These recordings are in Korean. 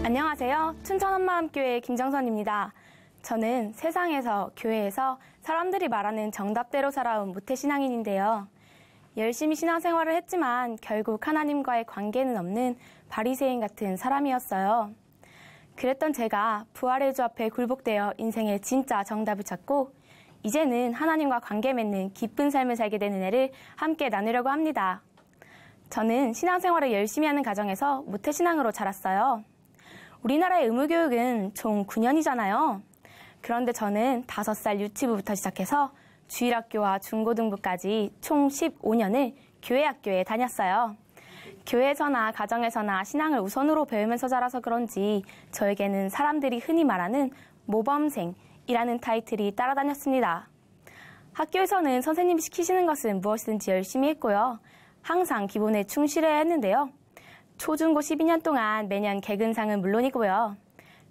안녕하세요. 춘천한마음교회 김정선입니다. 저는 세상에서, 교회에서 사람들이 말하는 정답대로 살아온 모태신앙인인데요. 열심히 신앙생활을 했지만 결국 하나님과의 관계는 없는 바리새인 같은 사람이었어요. 그랬던 제가 부활의 주 앞에 굴복되어 인생의 진짜 정답을 찾고 이제는 하나님과 관계 맺는 기쁜 삶을 살게 된 은혜를 함께 나누려고 합니다. 저는 신앙생활을 열심히 하는 가정에서 모태신앙으로 자랐어요. 우리나라의 의무교육은 총 9년이잖아요. 그런데 저는 5살 유치부부터 시작해서 주일학교와 중고등부까지 총 15년을 교회학교에 다녔어요. 교회에서나 가정에서나 신앙을 우선으로 배우면서 자라서 그런지 저에게는 사람들이 흔히 말하는 모범생이라는 타이틀이 따라다녔습니다. 학교에서는 선생님이 시키시는 것은 무엇이든지 열심히 했고요. 항상 기본에 충실해야 했는데요. 초중고 12년 동안 매년 개근상은 물론이고요.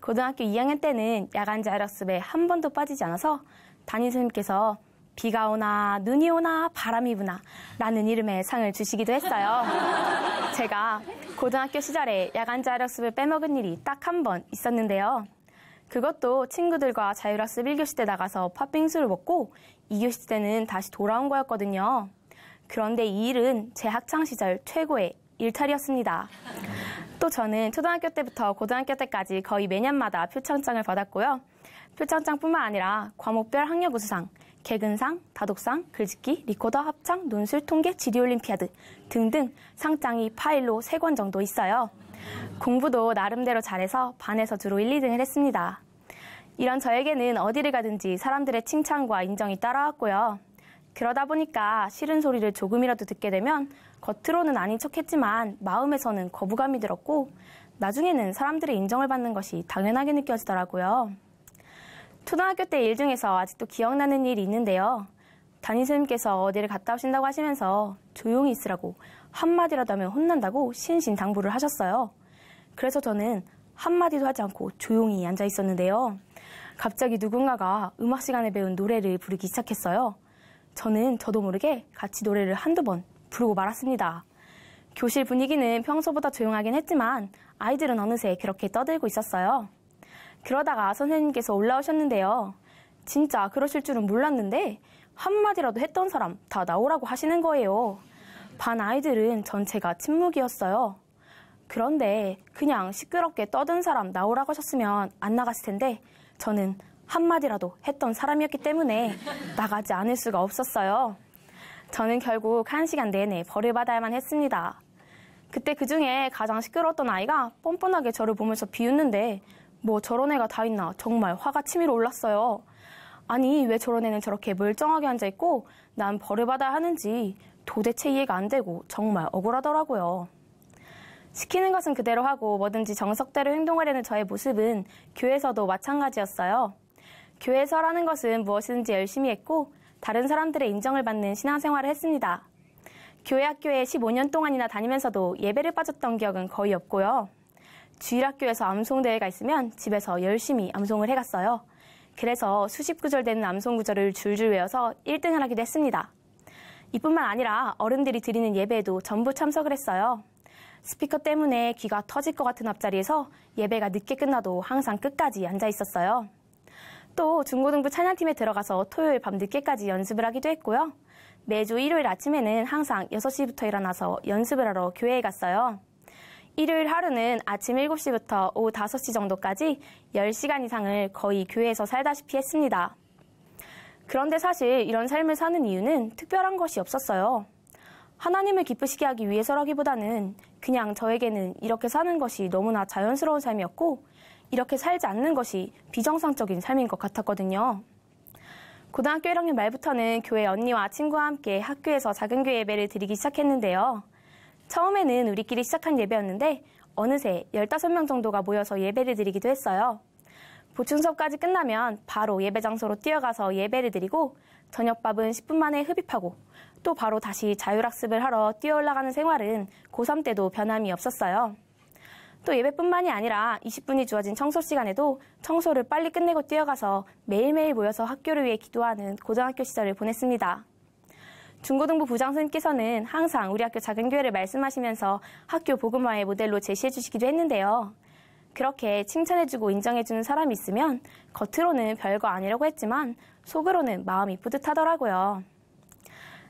고등학교 2학년 때는 야간 자율학습에 한 번도 빠지지 않아서 담임선생님께서 비가 오나 눈이 오나 바람이 부나 라는 이름의 상을 주시기도 했어요. 제가 고등학교 시절에 야간 자율학습을 빼먹은 일이 딱 한 번 있었는데요. 그것도 친구들과 자율학습 1교시 때 나가서 팥빙수를 먹고 2교시 때는 다시 돌아온 거였거든요. 그런데 이 일은 제 학창시절 최고의 일탈이었습니다. 또 저는 초등학교 때부터 고등학교 때까지 거의 매년마다 표창장을 받았고요. 표창장뿐만 아니라 과목별 학력 우수상, 개근상, 다독상, 글짓기, 리코더, 합창, 논술, 통계, 지리올림피아드 등등 상장이 파일로 3권 정도 있어요. 공부도 나름대로 잘해서 반에서 주로 1, 2등을 했습니다. 이런 저에게는 어디를 가든지 사람들의 칭찬과 인정이 따라왔고요. 그러다 보니까 싫은 소리를 조금이라도 듣게 되면 겉으로는 아닌 척했지만 마음에서는 거부감이 들었고 나중에는 사람들의 인정을 받는 것이 당연하게 느껴지더라고요. 초등학교 때 일 중에서 아직도 기억나는 일이 있는데요. 담임선생님께서 어디를 갔다 오신다고 하시면서 조용히 있으라고 한마디라도 하면 혼난다고 신신당부를 하셨어요. 그래서 저는 한마디도 하지 않고 조용히 앉아 있었는데요. 갑자기 누군가가 음악 시간에 배운 노래를 부르기 시작했어요. 저는 저도 모르게 같이 노래를 한두 번 부르고 말았습니다. 교실 분위기는 평소보다 조용하긴 했지만 아이들은 어느새 그렇게 떠들고 있었어요. 그러다가 선생님께서 올라오셨는데요. 진짜 그러실 줄은 몰랐는데 한마디라도 했던 사람 다 나오라고 하시는 거예요. 반 아이들은 전체가 침묵이었어요. 그런데 그냥 시끄럽게 떠든 사람 나오라고 하셨으면 안 나갔을 텐데 저는 한마디라도 했던 사람이었기 때문에 나가지 않을 수가 없었어요. 저는 결국 1시간 내내 벌을 받아야만 했습니다. 그때 그중에 가장 시끄러웠던 아이가 뻔뻔하게 저를 보면서 비웃는데 뭐 저런 애가 다 있나 정말 화가 치밀어 올랐어요. 아니 왜 저런 애는 저렇게 멀쩡하게 앉아있고 난 벌을 받아야 하는지 도대체 이해가 안 되고 정말 억울하더라고요. 시키는 것은 그대로 하고 뭐든지 정석대로 행동하려는 저의 모습은 교회에서도 마찬가지였어요. 교회에서라는 것은 무엇이든지 열심히 했고 다른 사람들의 인정을 받는 신앙생활을 했습니다. 교회 학교에 15년 동안이나 다니면서도 예배를 빠졌던 기억은 거의 없고요. 주일학교에서 암송대회가 있으면 집에서 열심히 암송을 해갔어요. 그래서 수십 구절 되는 암송 구절을 줄줄 외워서 1등을 하기도 했습니다. 이뿐만 아니라 어른들이 드리는 예배에도 전부 참석을 했어요. 스피커 때문에 귀가 터질 것 같은 앞자리에서 예배가 늦게 끝나도 항상 끝까지 앉아 있었어요. 또 중고등부 찬양팀에 들어가서 토요일 밤 늦게까지 연습을 하기도 했고요. 매주 일요일 아침에는 항상 6시부터 일어나서 연습을 하러 교회에 갔어요. 일요일 하루는 아침 7시부터 오후 5시 정도까지 10시간 이상을 거의 교회에서 살다시피 했습니다. 그런데 사실 이런 삶을 사는 이유는 특별한 것이 없었어요. 하나님을 기쁘시게 하기 위해서라기보다는 그냥 저에게는 이렇게 사는 것이 너무나 자연스러운 삶이었고 이렇게 살지 않는 것이 비정상적인 삶인 것 같았거든요. 고등학교 1학년 말부터는 교회 언니와 친구와 함께 학교에서 작은 교회 예배를 드리기 시작했는데요. 처음에는 우리끼리 시작한 예배였는데 어느새 15명 정도가 모여서 예배를 드리기도 했어요. 보충 수업까지 끝나면 바로 예배 장소로 뛰어가서 예배를 드리고 저녁밥은 10분 만에 흡입하고 또 바로 다시 자율학습을 하러 뛰어 올라가는 생활은 고3 때도 변함이 없었어요. 또 예배뿐만이 아니라 20분이 주어진 청소 시간에도 청소를 빨리 끝내고 뛰어가서 매일매일 모여서 학교를 위해 기도하는 고등학교 시절을 보냈습니다. 중고등부 부장선생님께서는 항상 우리 학교 작은 교회를 말씀하시면서 학교 복음화의 모델로 제시해 주시기도 했는데요. 그렇게 칭찬해주고 인정해주는 사람이 있으면 겉으로는 별거 아니라고 했지만 속으로는 마음이 뿌듯하더라고요.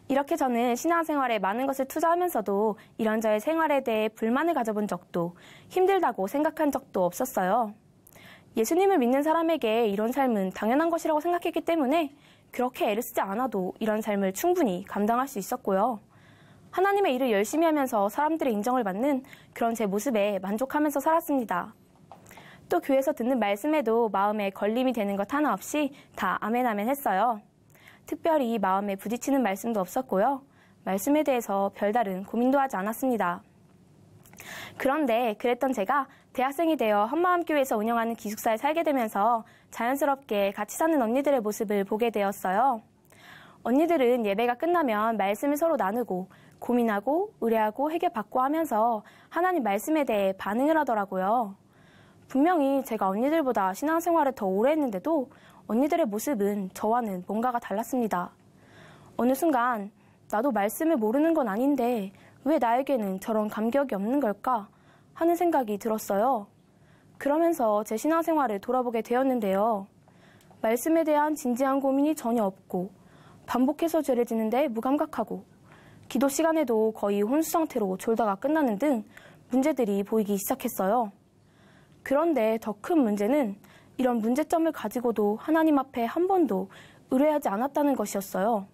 이렇게 저는 신앙생활에 많은 것을 투자하면서도 이런저런 생활에 대해 불만을 가져본 적도 힘들다고 생각한 적도 없었어요. 예수님을 믿는 사람에게 이런 삶은 당연한 것이라고 생각했기 때문에 그렇게 애를 쓰지 않아도 이런 삶을 충분히 감당할 수 있었고요. 하나님의 일을 열심히 하면서 사람들의 인정을 받는 그런 제 모습에 만족하면서 살았습니다. 또 교회에서 듣는 말씀에도 마음에 걸림이 되는 것 하나 없이 다 아멘 아멘 했어요. 특별히 마음에 부딪히는 말씀도 없었고요. 말씀에 대해서 별다른 고민도 하지 않았습니다. 그런데 그랬던 제가 대학생이 되어 한마음교회에서 운영하는 기숙사에 살게 되면서 자연스럽게 같이 사는 언니들의 모습을 보게 되었어요. 언니들은 예배가 끝나면 말씀을 서로 나누고 고민하고 의뢰하고 해결받고 하면서 하나님 말씀에 대해 반응을 하더라고요. 분명히 제가 언니들보다 신앙생활을 더 오래 했는데도 언니들의 모습은 저와는 뭔가가 달랐습니다. 어느 순간 나도 말씀을 모르는 건 아닌데 왜 나에게는 저런 감격이 없는 걸까 하는 생각이 들었어요. 그러면서 제 신앙생활을 돌아보게 되었는데요. 말씀에 대한 진지한 고민이 전혀 없고 반복해서 죄를 짓는데 무감각하고 기도 시간에도 거의 혼수 상태로 졸다가 끝나는 등 문제들이 보이기 시작했어요. 그런데 더 큰 문제는 이런 문제점을 가지고도 하나님 앞에 한 번도 의뢰하지 않았다는 것이었어요.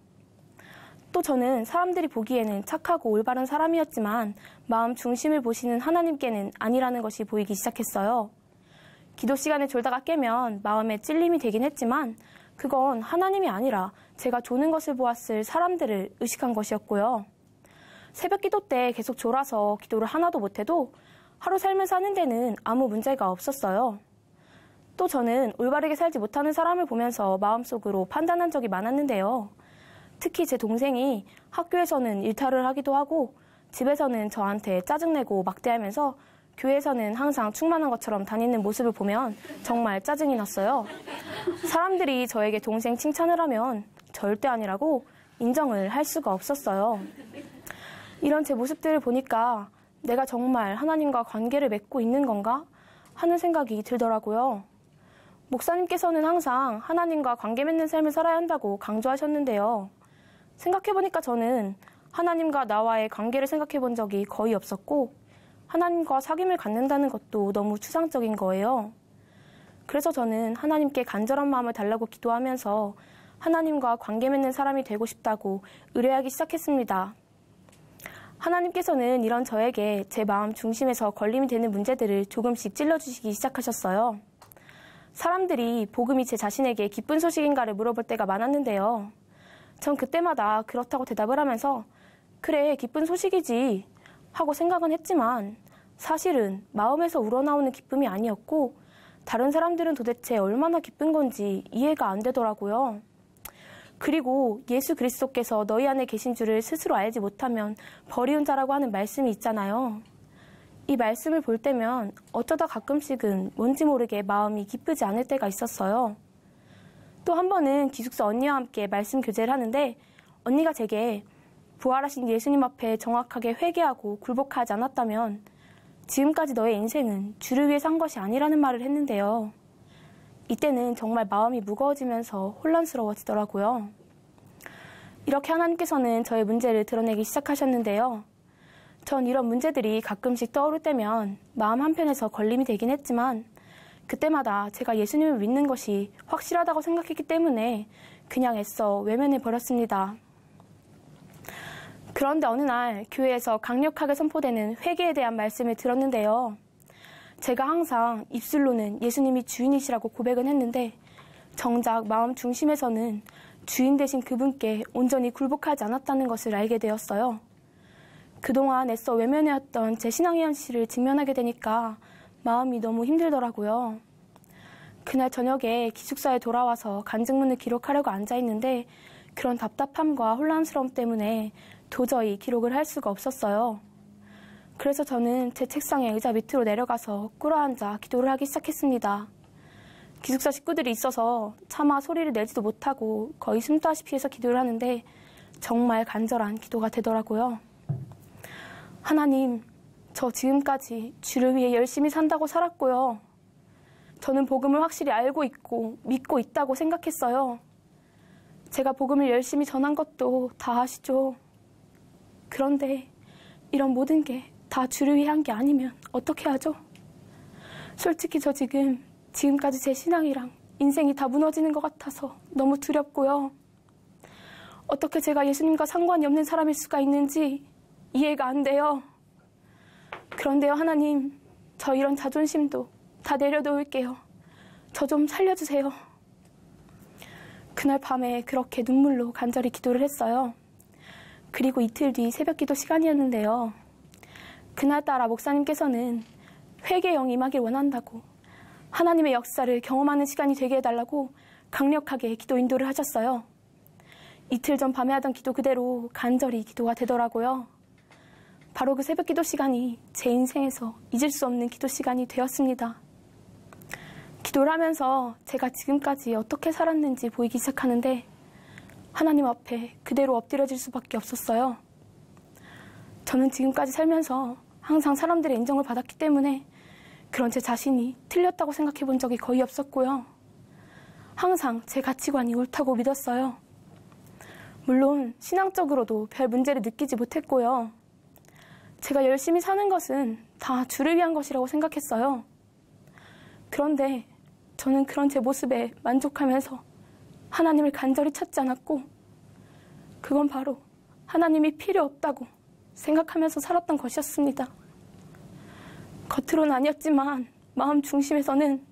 또 저는 사람들이 보기에는 착하고 올바른 사람이었지만 마음 중심을 보시는 하나님께는 아니라는 것이 보이기 시작했어요. 기도 시간에 졸다가 깨면 마음에 찔림이 되긴 했지만 그건 하나님이 아니라 제가 조는 것을 보았을 사람들을 의식한 것이었고요. 새벽 기도 때 계속 졸아서 기도를 하나도 못해도 하루 삶을 사는 데는 아무 문제가 없었어요. 또 저는 올바르게 살지 못하는 사람을 보면서 마음속으로 판단한 적이 많았는데요. 특히 제 동생이 학교에서는 일탈을 하기도 하고 집에서는 저한테 짜증내고 막대하면서 교회에서는 항상 충만한 것처럼 다니는 모습을 보면 정말 짜증이 났어요. 사람들이 저에게 동생 칭찬을 하면 절대 아니라고 인정을 할 수가 없었어요. 이런 제 모습들을 보니까 내가 정말 하나님과 관계를 맺고 있는 건가 하는 생각이 들더라고요. 목사님께서는 항상 하나님과 관계 맺는 삶을 살아야 한다고 강조하셨는데요. 생각해보니까 저는 하나님과 나와의 관계를 생각해본 적이 거의 없었고 하나님과 사귐을 갖는다는 것도 너무 추상적인 거예요. 그래서 저는 하나님께 간절한 마음을 달라고 기도하면서 하나님과 관계 맺는 사람이 되고 싶다고 의뢰하기 시작했습니다. 하나님께서는 이런 저에게 제 마음 중심에서 걸림이 되는 문제들을 조금씩 찔러주시기 시작하셨어요. 사람들이 복음이 제 자신에게 기쁜 소식인가를 물어볼 때가 많았는데요. 전 그때마다 그렇다고 대답을 하면서 그래, 기쁜 소식이지 하고 생각은 했지만 사실은 마음에서 우러나오는 기쁨이 아니었고 다른 사람들은 도대체 얼마나 기쁜 건지 이해가 안 되더라고요. 그리고 예수 그리스도께서 너희 안에 계신 줄을 스스로 알지 못하면 버리운 자라고 하는 말씀이 있잖아요. 이 말씀을 볼 때면 어쩌다 가끔씩은 뭔지 모르게 마음이 기쁘지 않을 때가 있었어요. 또 한 번은 기숙사 언니와 함께 말씀 교제를 하는데 언니가 제게 부활하신 예수님 앞에 정확하게 회개하고 굴복하지 않았다면 지금까지 너의 인생은 주를 위해 산 것이 아니라는 말을 했는데요. 이때는 정말 마음이 무거워지면서 혼란스러워지더라고요. 이렇게 하나님께서는 저의 문제를 드러내기 시작하셨는데요. 전 이런 문제들이 가끔씩 떠오를 때면 마음 한편에서 걸림이 되긴 했지만 그때마다 제가 예수님을 믿는 것이 확실하다고 생각했기 때문에 그냥 애써 외면해버렸습니다. 그런데 어느 날 교회에서 강력하게 선포되는 회개에 대한 말씀을 들었는데요. 제가 항상 입술로는 예수님이 주인이시라고 고백은 했는데 정작 마음 중심에서는 주인 되신 그분께 온전히 굴복하지 않았다는 것을 알게 되었어요. 그동안 애써 외면해왔던 제 신앙의 현실을 직면하게 되니까 마음이 너무 힘들더라고요. 그날 저녁에 기숙사에 돌아와서 간증문을 기록하려고 앉아있는데 그런 답답함과 혼란스러움 때문에 도저히 기록을 할 수가 없었어요. 그래서 저는 제 책상에 의자 밑으로 내려가서 꿇어앉아 기도를 하기 시작했습니다. 기숙사 식구들이 있어서 차마 소리를 내지도 못하고 거의 숨다시피 해서 기도를 하는데 정말 간절한 기도가 되더라고요. 하나님, 저 지금까지 주를 위해 열심히 산다고 살았고요. 저는 복음을 확실히 알고 있고 믿고 있다고 생각했어요. 제가 복음을 열심히 전한 것도 다 아시죠? 그런데 이런 모든 게 다 주를 위한 게 아니면 어떻게 하죠? 솔직히 저 지금까지 제 신앙이랑 인생이 다 무너지는 것 같아서 너무 두렵고요. 어떻게 제가 예수님과 상관이 없는 사람일 수가 있는지 이해가 안 돼요. 그런데요, 하나님, 저 이런 자존심도 다 내려놓을게요. 저 좀 살려주세요. 그날 밤에 그렇게 눈물로 간절히 기도를 했어요. 그리고 이틀 뒤 새벽 기도 시간이었는데요. 그날따라 목사님께서는 회개의 영이 임하길 원한다고, 하나님의 역사를 경험하는 시간이 되게 해달라고 강력하게 기도 인도를 하셨어요. 이틀 전 밤에 하던 기도 그대로 간절히 기도가 되더라고요. 바로 그 새벽 기도 시간이 제 인생에서 잊을 수 없는 기도 시간이 되었습니다. 기도를 하면서 제가 지금까지 어떻게 살았는지 보이기 시작하는데 하나님 앞에 그대로 엎드려질 수밖에 없었어요. 저는 지금까지 살면서 항상 사람들의 인정을 받았기 때문에 그런 제 자신이 틀렸다고 생각해 본 적이 거의 없었고요. 항상 제 가치관이 옳다고 믿었어요. 물론 신앙적으로도 별 문제를 느끼지 못했고요. 제가 열심히 사는 것은 다 주를 위한 것이라고 생각했어요. 그런데 저는 그런 제 모습에 만족하면서 하나님을 간절히 찾지 않았고, 그건 바로 하나님이 필요 없다고 생각하면서 살았던 것이었습니다. 겉으로는 아니었지만 마음 중심에서는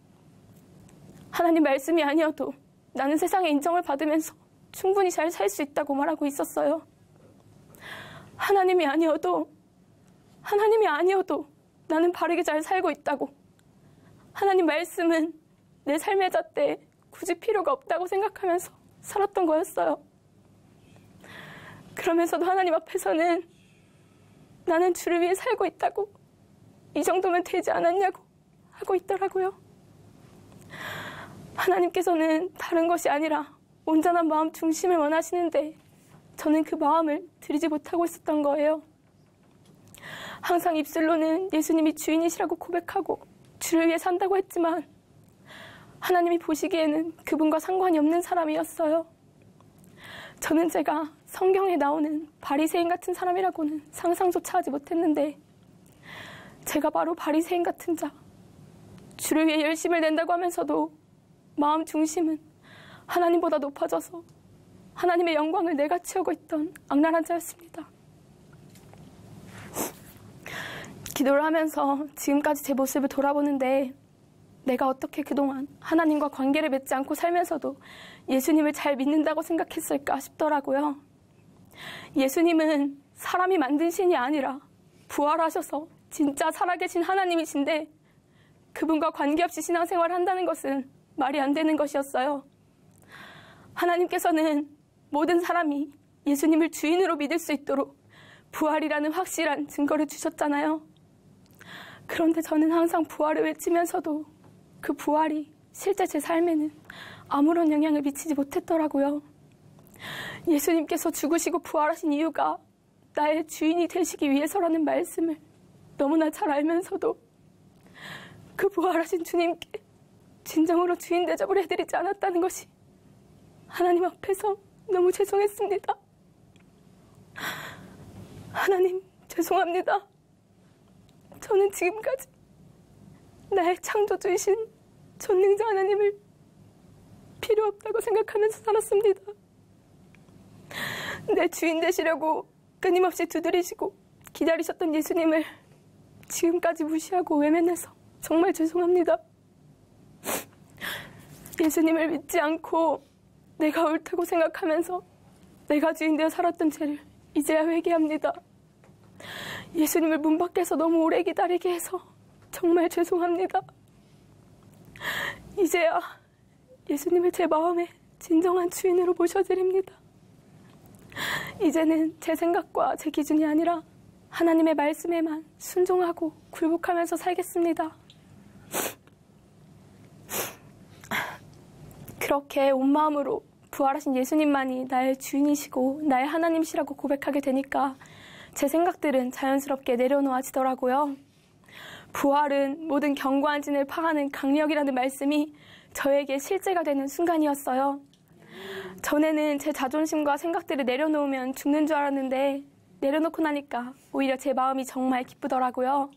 하나님 말씀이 아니어도 나는 세상의 인정을 받으면서 충분히 잘 살 수 있다고 말하고 있었어요. 하나님이 아니어도 나는 바르게 잘 살고 있다고, 하나님 말씀은 내 삶의 잣대에 굳이 필요가 없다고 생각하면서 살았던 거였어요. 그러면서도 하나님 앞에서는 나는 주를 위해 살고 있다고, 이 정도면 되지 않았냐고 하고 있더라고요. 하나님께서는 다른 것이 아니라 온전한 마음 중심을 원하시는데 저는 그 마음을 드리지 못하고 있었던 거예요. 항상 입술로는 예수님이 주인이시라고 고백하고 주를 위해 산다고 했지만 하나님이 보시기에는 그분과 상관이 없는 사람이었어요. 저는 제가 성경에 나오는 바리새인 같은 사람이라고는 상상조차 하지 못했는데 제가 바로 바리새인 같은 자, 주를 위해 열심을 낸다고 하면서도 마음 중심은 하나님보다 높아져서 하나님의 영광을 내가 채우고 있던 악랄한 자였습니다. 기도를 하면서 지금까지 제 모습을 돌아보는데 내가 어떻게 그동안 하나님과 관계를 맺지 않고 살면서도 예수님을 잘 믿는다고 생각했을까 싶더라고요. 예수님은 사람이 만든 신이 아니라 부활하셔서 진짜 살아계신 하나님이신데 그분과 관계없이 신앙생활을 한다는 것은 말이 안 되는 것이었어요. 하나님께서는 모든 사람이 예수님을 주인으로 믿을 수 있도록 부활이라는 확실한 증거를 주셨잖아요. 그런데 저는 항상 부활을 외치면서도 그 부활이 실제 제 삶에는 아무런 영향을 미치지 못했더라고요. 예수님께서 죽으시고 부활하신 이유가 나의 주인이 되시기 위해서라는 말씀을 너무나 잘 알면서도 그 부활하신 주님께 진정으로 주인 대접을 해드리지 않았다는 것이 하나님 앞에서 너무 죄송했습니다. 하나님, 죄송합니다. 저는 지금까지 나의 창조주이신 전능자 하나님을 필요 없다고 생각하면서 살았습니다. 내 주인 되시려고 끊임없이 두드리시고 기다리셨던 예수님을 지금까지 무시하고 외면해서 정말 죄송합니다. 예수님을 믿지 않고 내가 옳다고 생각하면서 내가 주인 되어 살았던 죄를 이제야 회개합니다. 예수님을 문 밖에서 너무 오래 기다리게 해서 정말 죄송합니다. 이제야 예수님을 제 마음의 진정한 주인으로 모셔드립니다. 이제는 제 생각과 제 기준이 아니라 하나님의 말씀에만 순종하고 굴복하면서 살겠습니다. 그렇게 온 마음으로 부활하신 예수님만이 나의 주인이시고 나의 하나님이시라고 고백하게 되니까 제 생각들은 자연스럽게 내려놓아지더라고요. 부활은 모든 견고한 진을 파하는 강력이라는 말씀이 저에게 실제가 되는 순간이었어요. 전에는 제 자존심과 생각들을 내려놓으면 죽는 줄 알았는데 내려놓고 나니까 오히려 제 마음이 정말 기쁘더라고요.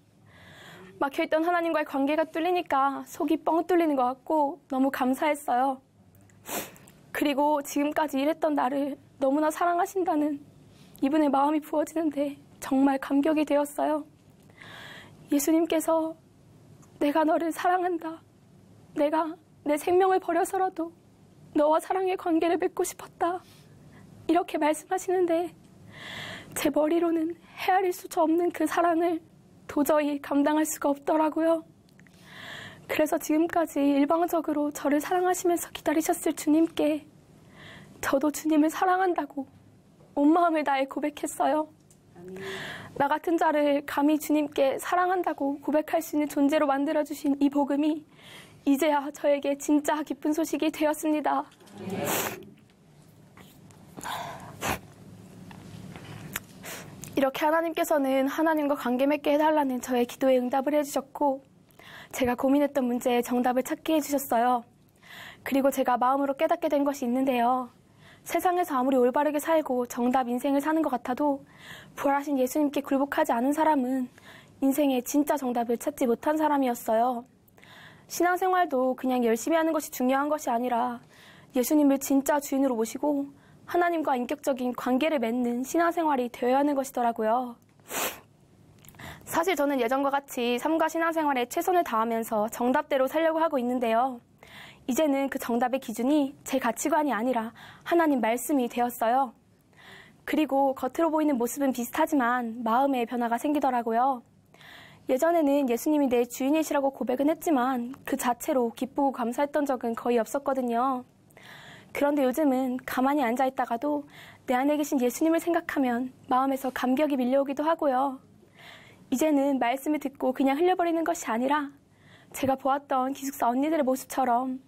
막혀있던 하나님과의 관계가 뚫리니까 속이 뻥 뚫리는 것 같고 너무 감사했어요. 그리고 지금까지 일했던 나를 너무나 사랑하신다는 이분의 마음이 부어지는데 정말 감격이 되었어요. 예수님께서 내가 너를 사랑한다. 내가 내 생명을 버려서라도 너와 사랑의 관계를 맺고 싶었다. 이렇게 말씀하시는데 제 머리로는 헤아릴 수조 없는 그 사랑을 도저히 감당할 수가 없더라고요. 그래서 지금까지 일방적으로 저를 사랑하시면서 기다리셨을 주님께 저도 주님을 사랑한다고 온 마음을 다해 고백했어요. 나 같은 자를 감히 주님께 사랑한다고 고백할 수 있는 존재로 만들어주신 이 복음이 이제야 저에게 진짜 기쁜 소식이 되었습니다. 이렇게 하나님께서는 하나님과 관계 맺게 해달라는 저의 기도에 응답을 해주셨고 제가 고민했던 문제에 정답을 찾게 해주셨어요. 그리고 제가 마음으로 깨닫게 된 것이 있는데요. 세상에서 아무리 올바르게 살고 정답 인생을 사는 것 같아도 부활하신 예수님께 굴복하지 않은 사람은 인생의 진짜 정답을 찾지 못한 사람이었어요. 신앙생활도 그냥 열심히 하는 것이 중요한 것이 아니라 예수님을 진짜 주인으로 모시고 하나님과 인격적인 관계를 맺는 신앙생활이 되어야 하는 것이더라고요. 사실 저는 예전과 같이 삶과 신앙생활에 최선을 다하면서 정답대로 살려고 하고 있는데요. 이제는 그 정답의 기준이 제 가치관이 아니라 하나님 말씀이 되었어요. 그리고 겉으로 보이는 모습은 비슷하지만 마음의 변화가 생기더라고요. 예전에는 예수님이 내 주인이시라고 고백은 했지만 그 자체로 기쁘고 감사했던 적은 거의 없었거든요. 그런데 요즘은 가만히 앉아있다가도 내 안에 계신 예수님을 생각하면 마음에서 감격이 밀려오기도 하고요. 이제는 말씀을 듣고 그냥 흘려버리는 것이 아니라 제가 보았던 기숙사 언니들의 모습처럼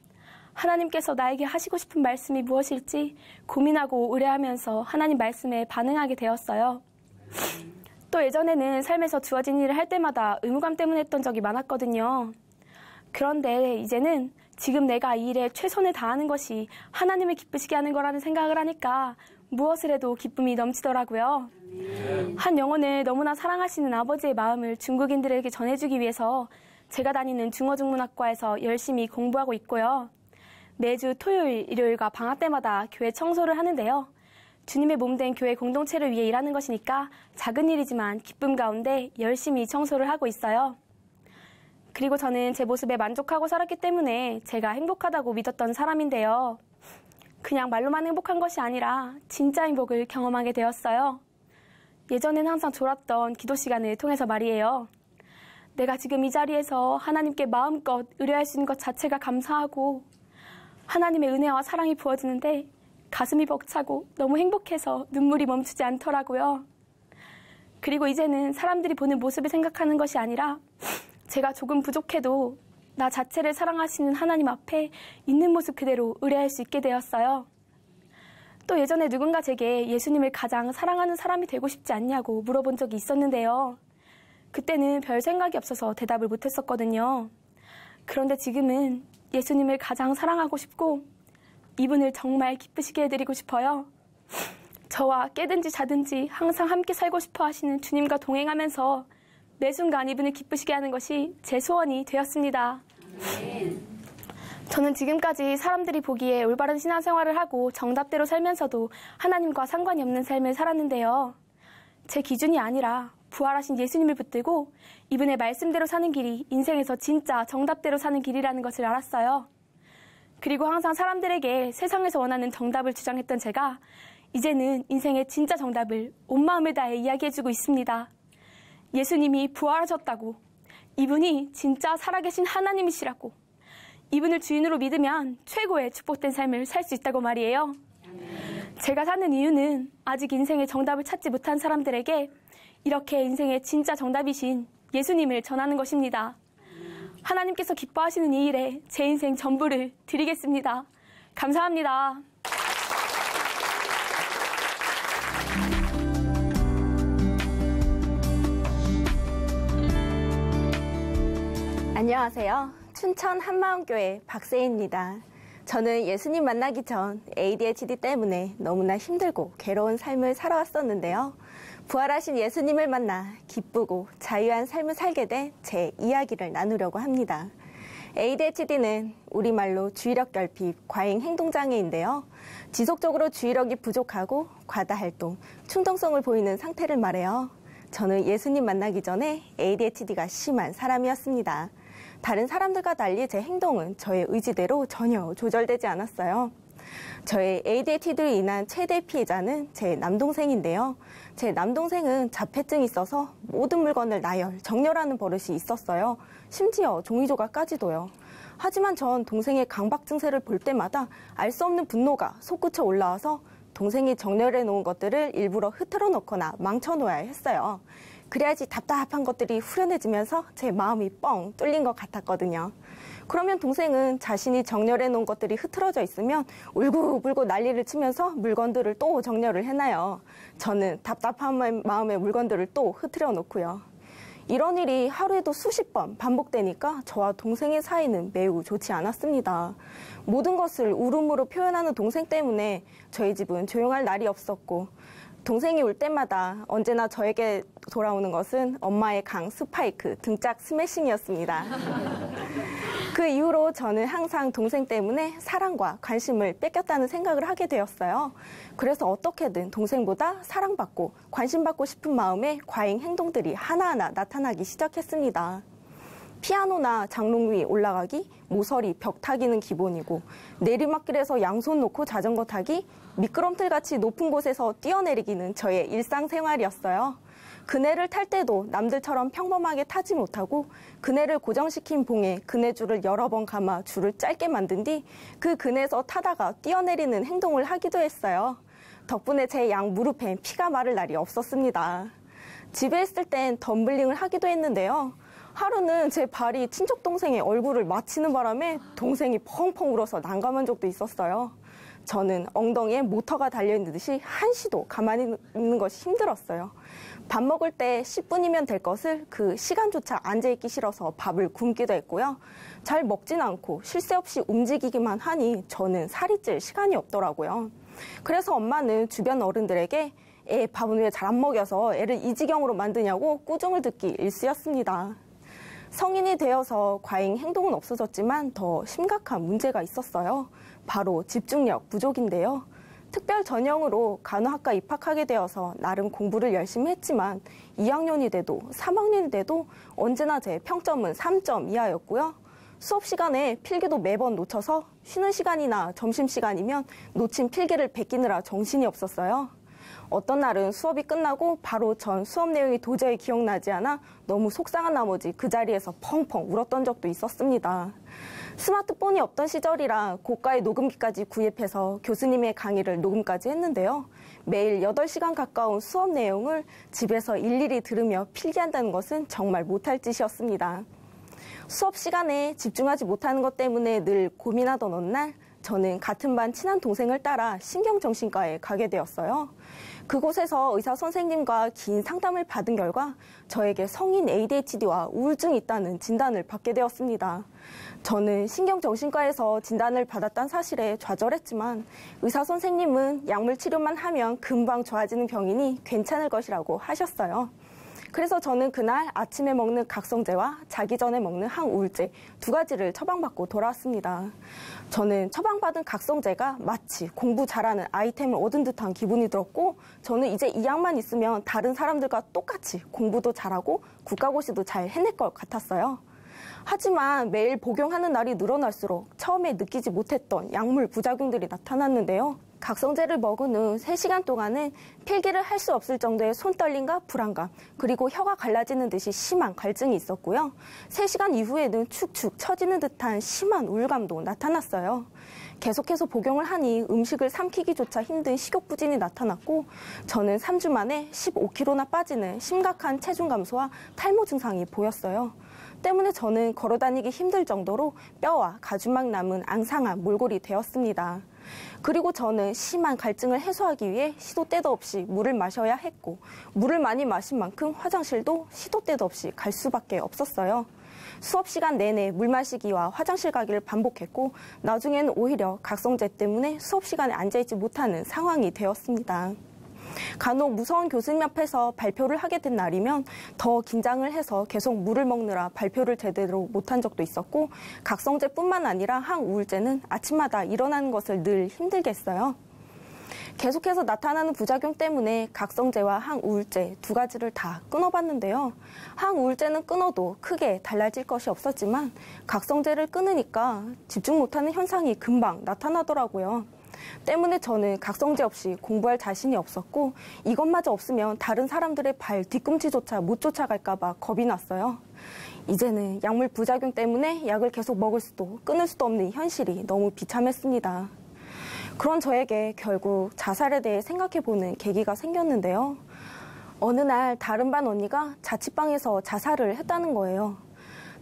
하나님께서 나에게 하시고 싶은 말씀이 무엇일지 고민하고 의뢰하면서 하나님 말씀에 반응하게 되었어요. 또 예전에는 삶에서 주어진 일을 할 때마다 의무감 때문에 했던 적이 많았거든요. 그런데 이제는 지금 내가 이 일에 최선을 다하는 것이 하나님을 기쁘시게 하는 거라는 생각을 하니까 무엇을 해도 기쁨이 넘치더라고요. 한 영혼을 너무나 사랑하시는 아버지의 마음을 중국인들에게 전해주기 위해서 제가 다니는 중어중문학과에서 열심히 공부하고 있고요. 매주 토요일, 일요일과 방학 때마다 교회 청소를 하는데요. 주님의 몸된 교회 공동체를 위해 일하는 것이니까 작은 일이지만 기쁨 가운데 열심히 청소를 하고 있어요. 그리고 저는 제 모습에 만족하고 살았기 때문에 제가 행복하다고 믿었던 사람인데요. 그냥 말로만 행복한 것이 아니라 진짜 행복을 경험하게 되었어요. 예전엔 항상 졸았던 기도 시간을 통해서 말이에요. 내가 지금 이 자리에서 하나님께 마음껏 의뢰할 수 있는 것 자체가 감사하고 하나님의 은혜와 사랑이 부어지는데 가슴이 벅차고 너무 행복해서 눈물이 멈추지 않더라고요. 그리고 이제는 사람들이 보는 모습을 생각하는 것이 아니라 제가 조금 부족해도 나 자체를 사랑하시는 하나님 앞에 있는 모습 그대로 의뢰할 수 있게 되었어요. 또 예전에 누군가 제게 예수님을 가장 사랑하는 사람이 되고 싶지 않냐고 물어본 적이 있었는데요. 그때는 별 생각이 없어서 대답을 못했었거든요. 그런데 지금은 예수님을 가장 사랑하고 싶고 이분을 정말 기쁘시게 해드리고 싶어요. 저와 깨든지 자든지 항상 함께 살고 싶어 하시는 주님과 동행하면서 매 순간 이분을 기쁘시게 하는 것이 제 소원이 되었습니다. 저는 지금까지 사람들이 보기에 올바른 신앙생활을 하고 정답대로 살면서도 하나님과 상관이 없는 삶을 살았는데요. 제 기준이 아니라 부활하신 예수님을 붙들고 이분의 말씀대로 사는 길이 인생에서 진짜 정답대로 사는 길이라는 것을 알았어요. 그리고 항상 사람들에게 세상에서 원하는 정답을 주장했던 제가 이제는 인생의 진짜 정답을 온 마음을 다해 이야기해주고 있습니다. 예수님이 부활하셨다고, 이분이 진짜 살아계신 하나님이시라고, 이분을 주인으로 믿으면 최고의 축복된 삶을 살 수 있다고 말이에요. 제가 사는 이유는 아직 인생의 정답을 찾지 못한 사람들에게 이렇게 인생의 진짜 정답이신 예수님을 전하는 것입니다. 하나님께서 기뻐하시는 이 일에 제 인생 전부를 드리겠습니다. 감사합니다. 안녕하세요. 춘천 한마음교회 박세희입니다. 저는 예수님 만나기 전 ADHD 때문에 너무나 힘들고 괴로운 삶을 살아왔었는데요. 부활하신 예수님을 만나 기쁘고 자유한 삶을 살게 된 제 이야기를 나누려고 합니다. ADHD는 우리말로 주의력 결핍, 과잉 행동장애인데요. 지속적으로 주의력이 부족하고 과다활동, 충동성을 보이는 상태를 말해요. 저는 예수님 만나기 전에 ADHD가 심한 사람이었습니다. 다른 사람들과 달리 제 행동은 저의 의지대로 전혀 조절되지 않았어요. 저의 ADHD로 인한 최대 피해자는 제 남동생인데요. 제 남동생은 자폐증이 있어서 모든 물건을 나열, 정렬하는 버릇이 있었어요. 심지어 종이조각까지도요. 하지만 전 동생의 강박 증세를 볼 때마다 알 수 없는 분노가 솟구쳐 올라와서 동생이 정렬해 놓은 것들을 일부러 흐트러 놓거나 망쳐 놓아야 했어요. 그래야지 답답한 것들이 후련해지면서 제 마음이 뻥 뚫린 것 같았거든요. 그러면 동생은 자신이 정렬해 놓은 것들이 흐트러져 있으면 울고불고 난리를 치면서 물건들을 또 정렬을 해놔요. 저는 답답한 마음에 물건들을 또 흐트려 놓고요. 이런 일이 하루에도 수십 번 반복되니까 저와 동생의 사이는 매우 좋지 않았습니다. 모든 것을 울음으로 표현하는 동생 때문에 저희 집은 조용할 날이 없었고, 동생이 울 때마다 언제나 저에게 돌아오는 것은 엄마의 강 스파이크, 등짝 스매싱이었습니다. 그 이후로 저는 항상 동생 때문에 사랑과 관심을 뺏겼다는 생각을 하게 되었어요. 그래서 어떻게든 동생보다 사랑받고 관심받고 싶은 마음에 과잉 행동들이 하나하나 나타나기 시작했습니다. 피아노나 장롱 위 올라가기, 모서리 벽 타기는 기본이고, 내리막길에서 양손 놓고 자전거 타기, 미끄럼틀같이 높은 곳에서 뛰어내리기는 저의 일상생활이었어요. 그네를 탈 때도 남들처럼 평범하게 타지 못하고 그네를 고정시킨 봉에 그네줄을 여러 번 감아 줄을 짧게 만든 뒤 그 그네에서 타다가 뛰어내리는 행동을 하기도 했어요. 덕분에 제 양 무릎엔 피가 마를 날이 없었습니다. 집에 있을 땐 덤블링을 하기도 했는데요. 하루는 제 발이 친척 동생의 얼굴을 맞히는 바람에 동생이 펑펑 울어서 난감한 적도 있었어요. 저는 엉덩이에 모터가 달려있는 듯이 한시도 가만히 있는 것이 힘들었어요. 밥 먹을 때 10분이면 될 것을 그 시간조차 앉아있기 싫어서 밥을 굶기도 했고요. 잘 먹진 않고 쉴 새 없이 움직이기만 하니 저는 살이 찔 시간이 없더라고요. 그래서 엄마는 주변 어른들에게 애 밥은 왜 잘 안 먹여서 애를 이 지경으로 만드냐고 꾸중을 듣기 일쑤였습니다. 성인이 되어서 과잉 행동은 없어졌지만 더 심각한 문제가 있었어요. 바로 집중력 부족인데요. 특별 전형으로 간호학과 입학하게 되어서 나름 공부를 열심히 했지만 2학년이 돼도 3학년이 돼도 언제나 제 평점은 3점 이하였고요. 수업 시간에 필기도 매번 놓쳐서 쉬는 시간이나 점심시간이면 놓친 필기를 베끼느라 정신이 없었어요. 어떤 날은 수업이 끝나고 바로 전 수업 내용이 도저히 기억나지 않아 너무 속상한 나머지 그 자리에서 펑펑 울었던 적도 있었습니다. 스마트폰이 없던 시절이라 고가의 녹음기까지 구입해서 교수님의 강의를 녹음까지 했는데요. 매일 8시간 가까운 수업 내용을 집에서 일일이 들으며 필기한다는 것은 정말 못할 짓이었습니다. 수업 시간에 집중하지 못하는 것 때문에 늘 고민하던 어느 날 저는 같은 반 친한 동생을 따라 신경정신과에 가게 되었어요. 그곳에서 의사 선생님과 긴 상담을 받은 결과 저에게 성인 ADHD와 우울증이 있다는 진단을 받게 되었습니다. 저는 신경정신과에서 진단을 받았다는 사실에 좌절했지만 의사 선생님은 약물 치료만 하면 금방 좋아지는 병이니 괜찮을 것이라고 하셨어요. 그래서 저는 그날 아침에 먹는 각성제와 자기 전에 먹는 항우울제 2가지를 처방받고 돌아왔습니다. 저는 처방받은 각성제가 마치 공부 잘하는 아이템을 얻은 듯한 기분이 들었고, 저는 이제 이 약만 있으면 다른 사람들과 똑같이 공부도 잘하고 국가고시도 잘 해낼 것 같았어요. 하지만 매일 복용하는 날이 늘어날수록 처음에 느끼지 못했던 약물 부작용들이 나타났는데요. 각성제를 먹은 후 3시간 동안은 필기를 할 수 없을 정도의 손떨림과 불안감, 그리고 혀가 갈라지는 듯이 심한 갈증이 있었고요. 3시간 이후에는 축축 처지는 듯한 심한 우울감도 나타났어요. 계속해서 복용을 하니 음식을 삼키기조차 힘든 식욕부진이 나타났고, 저는 3주 만에 15kg나 빠지는 심각한 체중 감소와 탈모 증상이 보였어요. 때문에 저는 걸어다니기 힘들 정도로 뼈와 가주막 남은 앙상한 몰골이 되었습니다. 그리고 저는 심한 갈증을 해소하기 위해 시도 때도 없이 물을 마셔야 했고, 물을 많이 마신 만큼 화장실도 시도 때도 없이 갈 수밖에 없었어요. 수업 시간 내내 물 마시기와 화장실 가기를 반복했고 나중에는 오히려 각성제 때문에 수업 시간에 앉아있지 못하는 상황이 되었습니다. 간혹 무서운 교수님 앞에서 발표를 하게 된 날이면 더 긴장을 해서 계속 물을 먹느라 발표를 제대로 못한 적도 있었고 각성제뿐만 아니라 항우울제는 아침마다 일어나는 것을 늘 힘들게 했어요. 계속해서 나타나는 부작용 때문에 각성제와 항우울제 두 가지를 다 끊어봤는데요. 항우울제는 끊어도 크게 달라질 것이 없었지만 각성제를 끊으니까 집중 못하는 현상이 금방 나타나더라고요. 때문에 저는 각성제 없이 공부할 자신이 없었고 이것마저 없으면 다른 사람들의 발 뒤꿈치조차 못 쫓아갈까 봐 겁이 났어요. 이제는 약물 부작용 때문에 약을 계속 먹을 수도 끊을 수도 없는 현실이 너무 비참했습니다. 그런 저에게 결국 자살에 대해 생각해보는 계기가 생겼는데요. 어느 날 다른 반 언니가 자취방에서 자살을 했다는 거예요.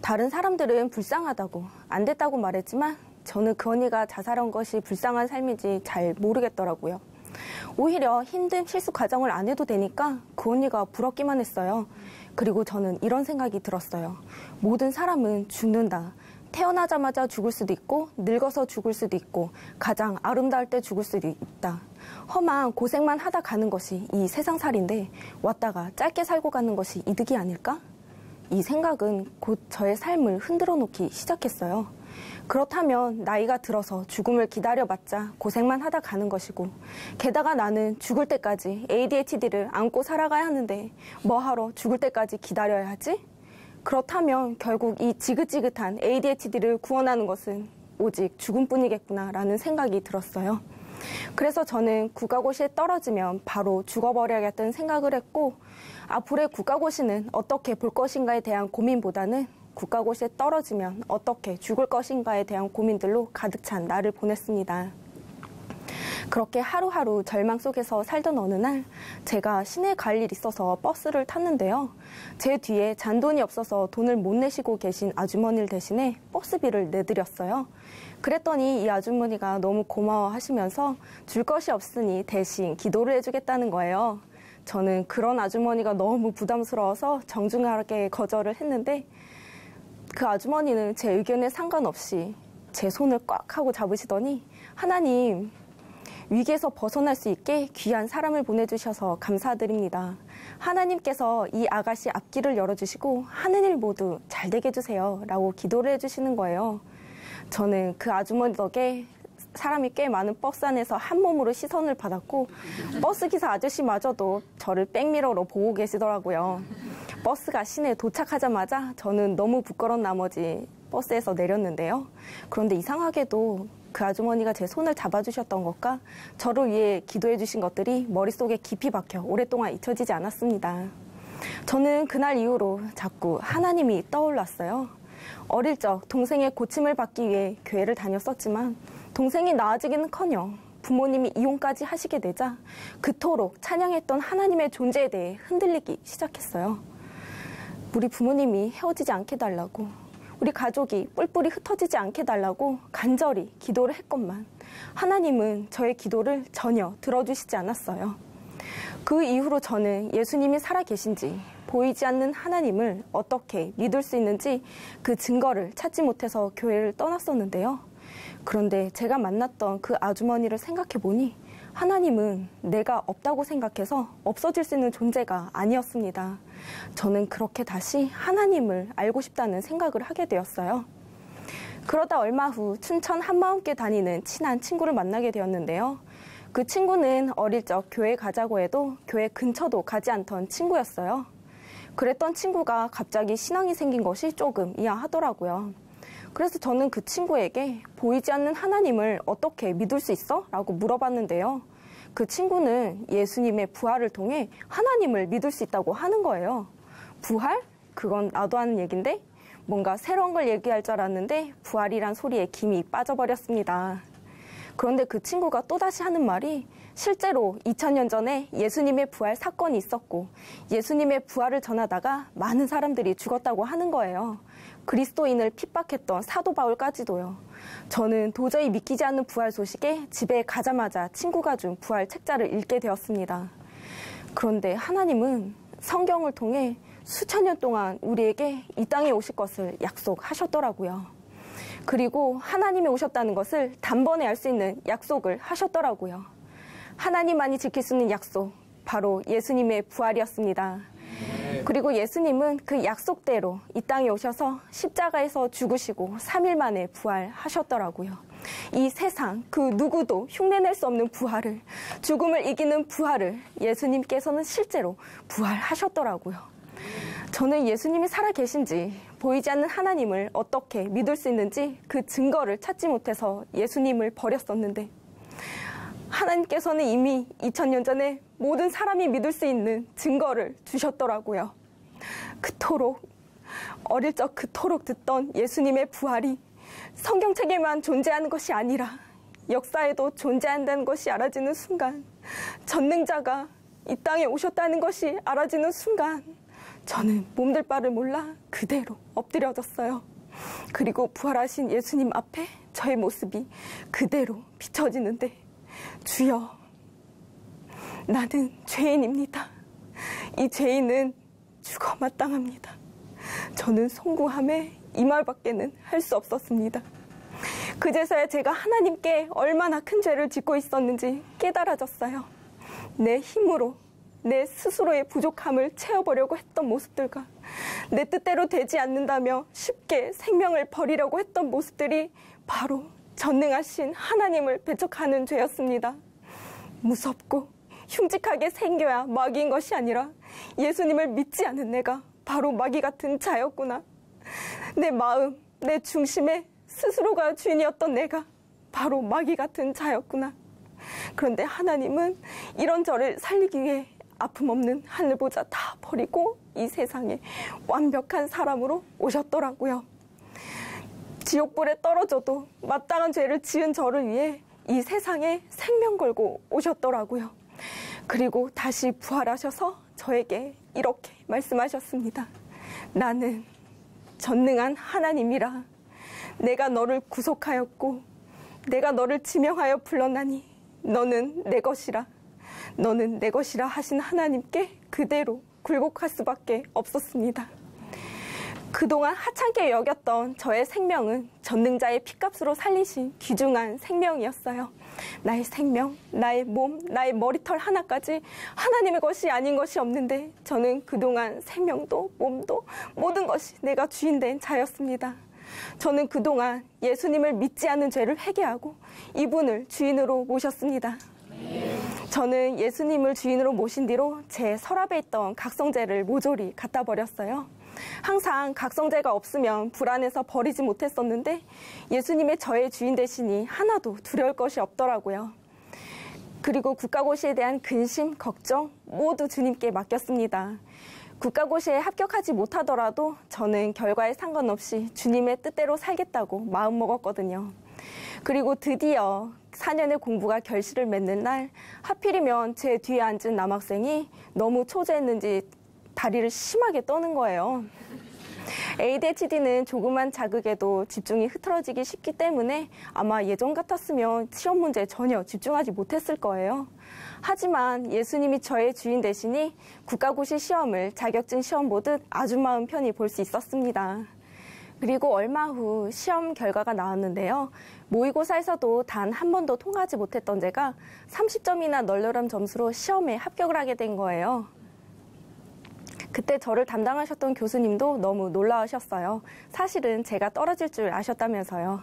다른 사람들은 불쌍하다고 안 됐다고 말했지만 저는 그 언니가 자살한 것이 불쌍한 삶인지 잘 모르겠더라고요. 오히려 힘든 실수 과정을 안 해도 되니까 그 언니가 부럽기만 했어요. 그리고 저는 이런 생각이 들었어요. 모든 사람은 죽는다. 태어나자마자 죽을 수도 있고 늙어서 죽을 수도 있고 가장 아름다울 때 죽을 수도 있다. 험한 고생만 하다 가는 것이 이 세상살인데 왔다가 짧게 살고 가는 것이 이득이 아닐까? 이 생각은 곧 저의 삶을 흔들어 놓기 시작했어요. 그렇다면 나이가 들어서 죽음을 기다려봤자 고생만 하다 가는 것이고 게다가 나는 죽을 때까지 ADHD를 안고 살아가야 하는데 뭐하러 죽을 때까지 기다려야 하지? 그렇다면 결국 이 지긋지긋한 ADHD를 구원하는 것은 오직 죽음뿐이겠구나라는 생각이 들었어요. 그래서 저는 국가고시에 떨어지면 바로 죽어버려야겠다는 생각을 했고 앞으로의 국가고시는 어떻게 볼 것인가에 대한 고민보다는 국가고시에 떨어지면 어떻게 죽을 것인가에 대한 고민들로 가득 찬 날을 보냈습니다. 그렇게 하루하루 절망 속에서 살던 어느 날 제가 시내 갈 일 있어서 버스를 탔는데요. 제 뒤에 잔돈이 없어서 돈을 못 내시고 계신 아주머니를 대신해 버스비를 내드렸어요. 그랬더니 이 아주머니가 너무 고마워하시면서 줄 것이 없으니 대신 기도를 해주겠다는 거예요. 저는 그런 아주머니가 너무 부담스러워서 정중하게 거절을 했는데 그 아주머니는 제 의견에 상관없이 제 손을 꽉 하고 잡으시더니 하나님, 위기에서 벗어날 수 있게 귀한 사람을 보내주셔서 감사드립니다. 하나님께서 이 아가씨 앞길을 열어주시고 하는 일 모두 잘 되게 해주세요 라고 기도를 해주시는 거예요. 저는 그 아주머니 덕에 사람이 꽤 많은 버스 안에서 한 몸으로 시선을 받았고 버스기사 아저씨마저도 저를 백미러로 보고 계시더라고요. 버스가 시내에 도착하자마자 저는 너무 부끄러운 나머지 버스에서 내렸는데요. 그런데 이상하게도 그 아주머니가 제 손을 잡아주셨던 것과 저를 위해 기도해 주신 것들이 머릿속에 깊이 박혀 오랫동안 잊혀지지 않았습니다. 저는 그날 이후로 자꾸 하나님이 떠올랐어요. 어릴 적 동생의 고침을 받기 위해 교회를 다녔었지만 동생이 나아지기는커녕 부모님이 이혼까지 하시게 되자 그토록 찬양했던 하나님의 존재에 대해 흔들리기 시작했어요. 우리 부모님이 헤어지지 않게 달라고, 우리 가족이 뿔뿔이 흩어지지 않게 달라고 간절히 기도를 했건만 하나님은 저의 기도를 전혀 들어주시지 않았어요. 그 이후로 저는 예수님이 살아계신지 보이지 않는 하나님을 어떻게 믿을 수 있는지 그 증거를 찾지 못해서 교회를 떠났었는데요. 그런데 제가 만났던 그 아주머니를 생각해보니 하나님은 내가 없다고 생각해서 없어질 수 있는 존재가 아니었습니다. 저는 그렇게 다시 하나님을 알고 싶다는 생각을 하게 되었어요. 그러다 얼마 후 춘천 한마음교회 다니는 친한 친구를 만나게 되었는데요. 그 친구는 어릴 적 교회 가자고 해도 교회 근처도 가지 않던 친구였어요. 그랬던 친구가 갑자기 신앙이 생긴 것이 조금 이상하더라고요. 그래서 저는 그 친구에게 보이지 않는 하나님을 어떻게 믿을 수 있어? 라고 물어봤는데요. 그 친구는 예수님의 부활을 통해 하나님을 믿을 수 있다고 하는 거예요. 부활? 그건 나도 하는 얘긴데 뭔가 새로운 걸 얘기할 줄 알았는데 부활이란 소리에 김이 빠져버렸습니다. 그런데 그 친구가 또다시 하는 말이 실제로 2000년 전에 예수님의 부활 사건이 있었고 예수님의 부활을 전하다가 많은 사람들이 죽었다고 하는 거예요. 그리스도인을 핍박했던 사도 바울까지도요. 저는 도저히 믿기지 않는 부활 소식에 집에 가자마자 친구가 준 부활 책자를 읽게 되었습니다. 그런데 하나님은 성경을 통해 수천 년 동안 우리에게 이 땅에 오실 것을 약속하셨더라고요. 그리고 하나님이 오셨다는 것을 단번에 알 수 있는 약속을 하셨더라고요. 하나님만이 지킬 수 있는 약속, 바로 예수님의 부활이었습니다. 그리고 예수님은 그 약속대로 이 땅에 오셔서 십자가에서 죽으시고 3일 만에 부활하셨더라고요. 이 세상 그 누구도 흉내낼 수 없는 부활을, 죽음을 이기는 부활을 예수님께서는 실제로 부활하셨더라고요. 저는 예수님이 살아계신지, 보이지 않는 하나님을 어떻게 믿을 수 있는지 그 증거를 찾지 못해서 예수님을 버렸었는데, 하나님께서는 이미 2000년 전에 모든 사람이 믿을 수 있는 증거를 주셨더라고요. 그토록, 어릴 적 그토록 듣던 예수님의 부활이 성경책에만 존재하는 것이 아니라 역사에도 존재한다는 것이 알아지는 순간, 전능자가 이 땅에 오셨다는 것이 알아지는 순간, 저는 몸둘 바를 몰라 그대로 엎드려졌어요. 그리고 부활하신 예수님 앞에 저의 모습이 그대로 비춰지는데, 주여, 나는 죄인입니다. 이 죄인은 죽어 마땅합니다. 저는 송구함에 이 말밖에는 할 수 없었습니다. 그제서야 제가 하나님께 얼마나 큰 죄를 짓고 있었는지 깨달아졌어요. 내 힘으로, 내 스스로의 부족함을 채워보려고 했던 모습들과 내 뜻대로 되지 않는다며 쉽게 생명을 버리려고 했던 모습들이 바로 전능하신 하나님을 배척하는 죄였습니다. 무섭고 흉측하게 생겨야 마귀인 것이 아니라 예수님을 믿지 않은 내가 바로 마귀 같은 자였구나. 내 마음, 내 중심에 스스로가 주인이었던 내가 바로 마귀 같은 자였구나. 그런데 하나님은 이런 저를 살리기 위해 아픔 없는 하늘보자 다 버리고 이 세상에 완벽한 사람으로 오셨더라고요. 지옥불에 떨어져도 마땅한 죄를 지은 저를 위해 이 세상에 생명 걸고 오셨더라고요. 그리고 다시 부활하셔서 저에게 이렇게 말씀하셨습니다. 나는 전능한 하나님이라. 내가 너를 구속하였고 내가 너를 지명하여 불렀나니 너는 내 것이라. 너는 내 것이라 하신 하나님께 그대로 굴복할 수밖에 없었습니다. 그동안 하찮게 여겼던 저의 생명은 전능자의 피값으로 살리신 귀중한 생명이었어요. 나의 생명, 나의 몸, 나의 머리털 하나까지 하나님의 것이 아닌 것이 없는데 저는 그동안 생명도 몸도 모든 것이 내가 주인된 자였습니다. 저는 그동안 예수님을 믿지 않는 죄를 회개하고 이분을 주인으로 모셨습니다. 저는 예수님을 주인으로 모신 뒤로 제 서랍에 있던 각성제를 모조리 갖다 버렸어요. 항상 각성제가 없으면 불안해서 버리지 못했었는데 예수님의 저의 주인 되시니 하나도 두려울 것이 없더라고요. 그리고 국가고시에 대한 근심, 걱정 모두 주님께 맡겼습니다. 국가고시에 합격하지 못하더라도 저는 결과에 상관없이 주님의 뜻대로 살겠다고 마음먹었거든요. 그리고 드디어 4년의 공부가 결실을 맺는 날, 하필이면 제 뒤에 앉은 남학생이 너무 초조했는지 다리를 심하게 떠는 거예요. ADHD는 조그만 자극에도 집중이 흐트러지기 쉽기 때문에 아마 예전 같았으면 시험 문제에 전혀 집중하지 못했을 거예요. 하지만 예수님이 저의 주인 되시니 국가고시 시험을 자격증 시험 보듯 아주 마음 편히 볼 수 있었습니다. 그리고 얼마 후 시험 결과가 나왔는데요. 모의고사에서도 단 한 번도 통과하지 못했던 제가 30점이나 널널한 점수로 시험에 합격을 하게 된 거예요. 그때 저를 담당하셨던 교수님도 너무 놀라우셨어요. 사실은 제가 떨어질 줄 아셨다면서요.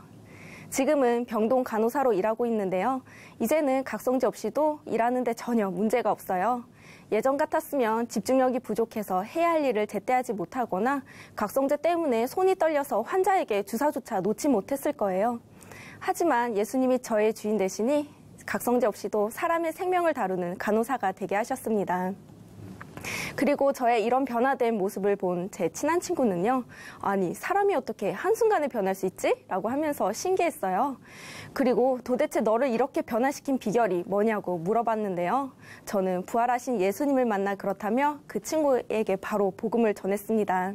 지금은 병동 간호사로 일하고 있는데요. 이제는 각성제 없이도 일하는데 전혀 문제가 없어요. 예전 같았으면 집중력이 부족해서 해야 할 일을 제때 하지 못하거나 각성제 때문에 손이 떨려서 환자에게 주사조차 놓지 못했을 거예요. 하지만 예수님이 저의 주인 되시니 각성제 없이도 사람의 생명을 다루는 간호사가 되게 하셨습니다. 그리고 저의 이런 변화된 모습을 본 제 친한 친구는요. 아니, 사람이 어떻게 한순간에 변할 수 있지? 라고 하면서 신기했어요. 그리고 도대체 너를 이렇게 변화시킨 비결이 뭐냐고 물어봤는데요. 저는 부활하신 예수님을 만나 그렇다며 그 친구에게 바로 복음을 전했습니다.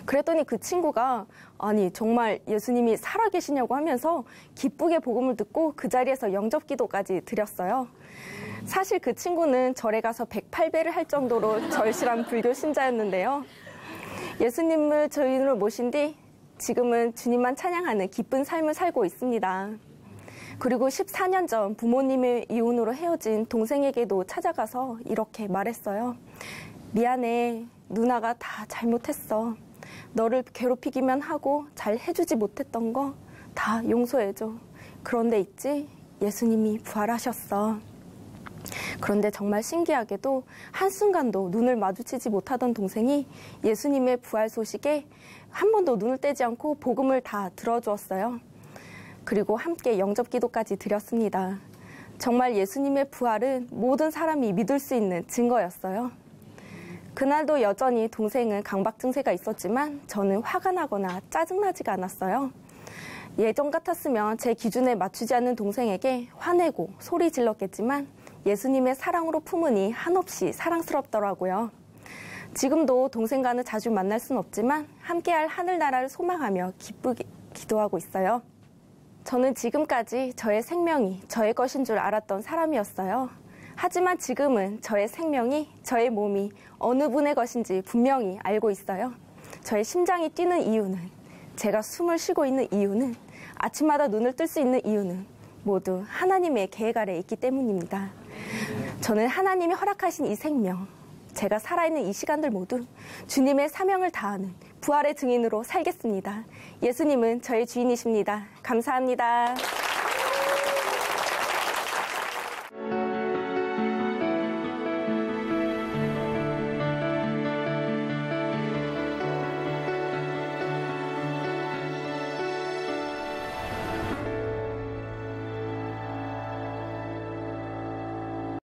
그랬더니 그 친구가 아니 정말 예수님이 살아계시냐고 하면서 기쁘게 복음을 듣고 그 자리에서 영접기도까지 드렸어요. 사실 그 친구는 절에 가서 108배를 할 정도로 절실한 불교 신자였는데요. 예수님을 주인으로 모신 뒤 지금은 주님만 찬양하는 기쁜 삶을 살고 있습니다. 그리고 14년 전 부모님의 이혼으로 헤어진 동생에게도 찾아가서 이렇게 말했어요. 미안해. 누나가 다 잘못했어. 너를 괴롭히기만 하고 잘 해주지 못했던 거 다 용서해줘. 그런데 있지? 예수님이 부활하셨어. 그런데 정말 신기하게도 한순간도 눈을 마주치지 못하던 동생이 예수님의 부활 소식에 한 번도 눈을 떼지 않고 복음을 다 들어주었어요. 그리고 함께 영접기도까지 드렸습니다. 정말 예수님의 부활은 모든 사람이 믿을 수 있는 증거였어요. 그날도 여전히 동생은 강박 증세가 있었지만 저는 화가 나거나 짜증나지가 않았어요. 예전 같았으면 제 기준에 맞추지 않는 동생에게 화내고 소리 질렀겠지만 예수님의 사랑으로 품으니 한없이 사랑스럽더라고요. 지금도 동생과는 자주 만날 순 없지만 함께할 하늘나라를 소망하며 기쁘게 기도하고 있어요. 저는 지금까지 저의 생명이 저의 것인 줄 알았던 사람이었어요. 하지만 지금은 저의 생명이, 저의 몸이 어느 분의 것인지 분명히 알고 있어요. 저의 심장이 뛰는 이유는, 제가 숨을 쉬고 있는 이유는, 아침마다 눈을 뜰 수 있는 이유는 모두 하나님의 계획 아래 있기 때문입니다. 저는 하나님이 허락하신 이 생명, 제가 살아있는 이 시간들 모두 주님의 사명을 다하는 부활의 증인으로 살겠습니다. 예수님은 저의 주인이십니다. 감사합니다.